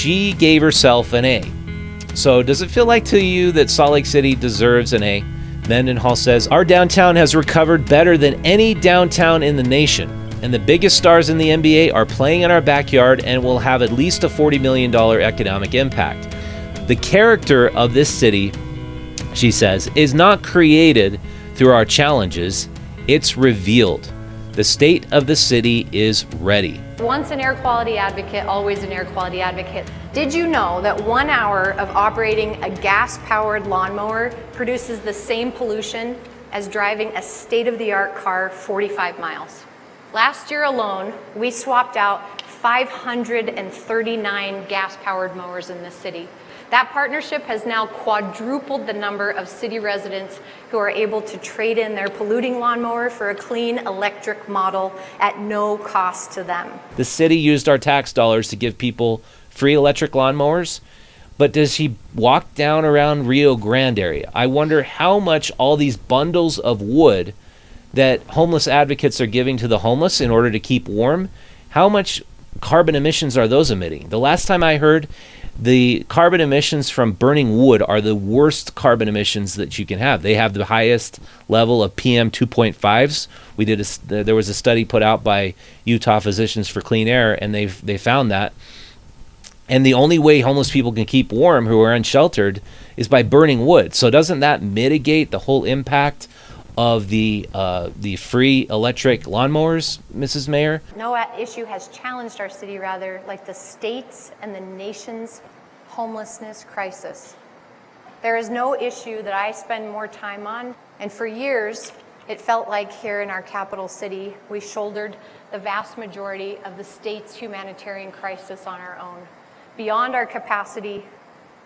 she gave herself an A. So does it feel like to you that Salt Lake City deserves an A? Mendenhall says, our downtown has recovered better than any downtown in the nation. And the biggest stars in the NBA are playing in our backyard and will have at least a $40 million economic impact. The character of this city, she says, is not created through our challenges. It's revealed. The state of the city is ready. Once an air quality advocate, always an air quality advocate. Did you know that 1 hour of operating a gas-powered lawnmower produces the same pollution as driving a state-of-the-art car 45 miles? Last year alone, we swapped out 539 gas-powered mowers in this city. That partnership has now quadrupled the number of city residents who are able to trade in their polluting lawnmower for a clean electric model at no cost to them. The city used our tax dollars to give people free electric lawnmowers, but does she walk down around Rio Grande area? I wonder how much all these bundles of wood that homeless advocates are giving to the homeless in order to keep warm, how much carbon emissions are those emitting? The last time I heard, the carbon emissions from burning wood are the worst carbon emissions that you can have. They have the highest level of PM 2.5s. There was a study put out by Utah Physicians for Clean Air, and they found that. And the only way homeless people can keep warm who are unsheltered is by burning wood. So doesn't that mitigate the whole impact of the free electric lawnmowers, Mrs. Mayor? No issue has challenged our city rather like the state's and the nation's homelessness crisis. There is no issue that I spend more time on, and for years it felt like here in our capital city we shouldered the vast majority of the state's humanitarian crisis on our own, beyond our capacity.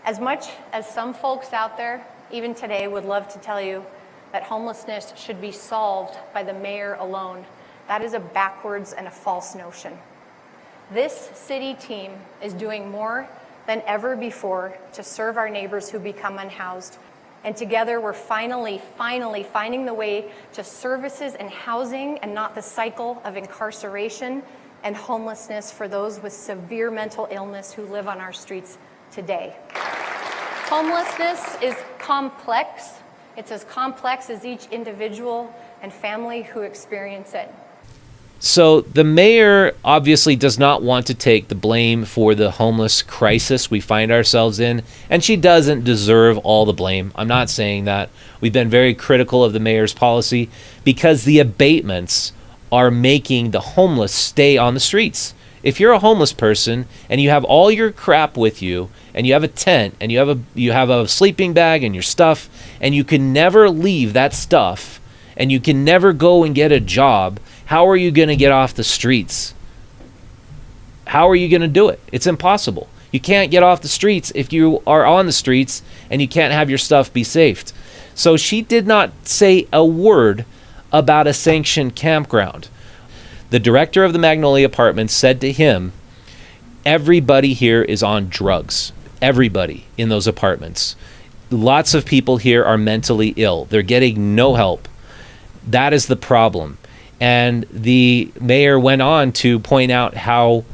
As much as some folks out there, even today, would love to tell you that homelessness should be solved by the mayor alone, that is a backwards and a false notion. This city team is doing more than ever before to serve our neighbors who become unhoused. And together we're finally finding the way to services and housing and not the cycle of incarceration and homelessness for those with severe mental illness who live on our streets today. Homelessness is complex. It's as complex as each individual and family who experience it. So the mayor obviously does not want to take the blame for the homeless crisis we find ourselves in, and she doesn't deserve all the blame. I'm not saying that. We've been very critical of the mayor's policy because the abatements are making the homeless stay on the streets. If you're a homeless person and you have all your crap with you and you have a tent and you have a sleeping bag and your stuff, and you can never leave that stuff and you can never go and get a job, how are you going to get off the streets? How are you going to do it? It's impossible. You can't get off the streets if you are on the streets and you can't have your stuff be saved. So she did not say a word about a sanctioned campground. The director of the Magnolia Apartments said to him, everybody here is on drugs. Everybody in those apartments. Lots of people here are mentally ill. They're getting no help. That is the problem. And the mayor went on to point out how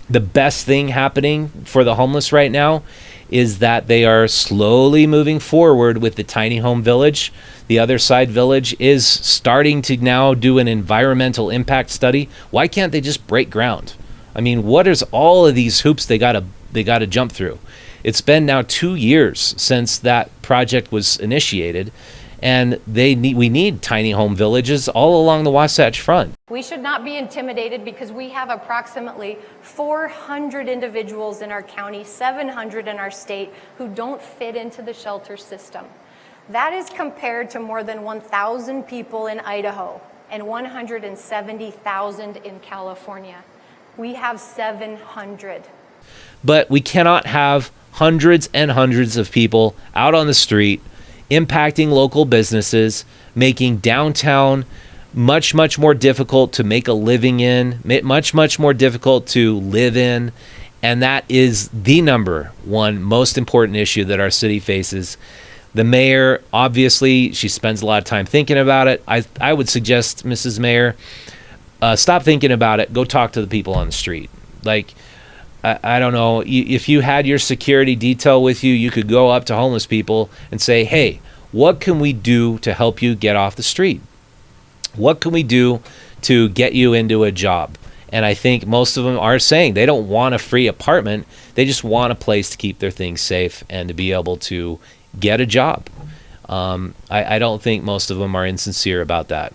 the best thing happening for the homeless right now is that they are slowly moving forward with the tiny home village. The Other Side Village is starting to now do an environmental impact study. Why can't they just break ground? I mean, what is all of these hoops they gotta jump through? It's been now 2 years since that project was initiated, and we need tiny home villages all along the Wasatch Front. We should not be intimidated because we have approximately 400 individuals in our county, 700 in our state, who don't fit into the shelter system. That is compared to more than 1,000 people in Idaho and 170,000 in California. We have 700. But we cannot have hundreds and hundreds of people out on the street impacting local businesses, making downtown much, much more difficult to make a living in, much, much more difficult to live in. And that is the number one most important issue that our city faces. The mayor, obviously, she spends a lot of time thinking about it. I would suggest, Mrs. Mayor, stop thinking about it. Go talk to the people on the street. Like, I don't know, if you had your security detail with you, you could go up to homeless people and say, hey, what can we do to help you get off the street? What can we do to get you into a job? And I think most of them are saying they don't want a free apartment. They just want a place to keep their things safe and to be able to get a job. I don't think most of them are insincere about that.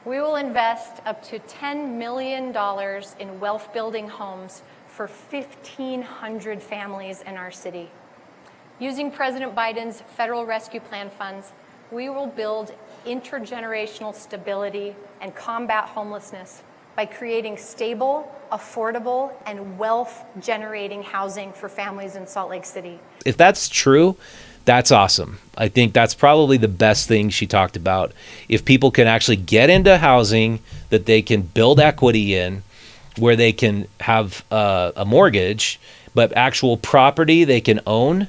We will invest up to $10 million in wealth-building homes for 1,500 families in our city. Using President Biden's federal rescue plan funds, we will build intergenerational stability and combat homelessness by creating stable, affordable, and wealth-generating housing for families in Salt Lake City. If that's true, that's awesome. I think that's probably the best thing she talked about. If people can actually get into housing that they can build equity in, where they can have a mortgage, but actual property they can own,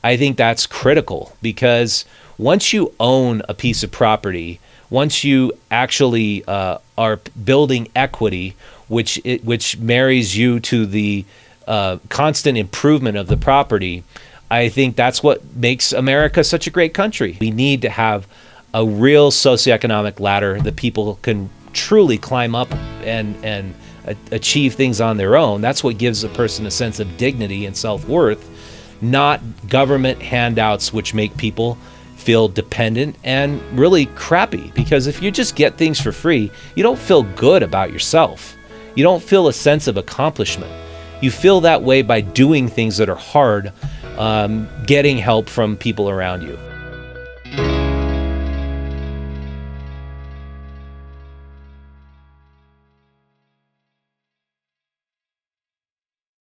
I think that's critical, because once you own a piece of property, once you actually are building equity, which marries you to the constant improvement of the property, I think that's what makes America such a great country. We need to have a real socioeconomic ladder that people can truly climb up and achieve things on their own. That's what gives a person a sense of dignity and self-worth, not government handouts which make people feel dependent and really crappy. Because if you just get things for free, you don't feel good about yourself. You don't feel a sense of accomplishment. You feel that way by doing things that are hard, getting help from people around you.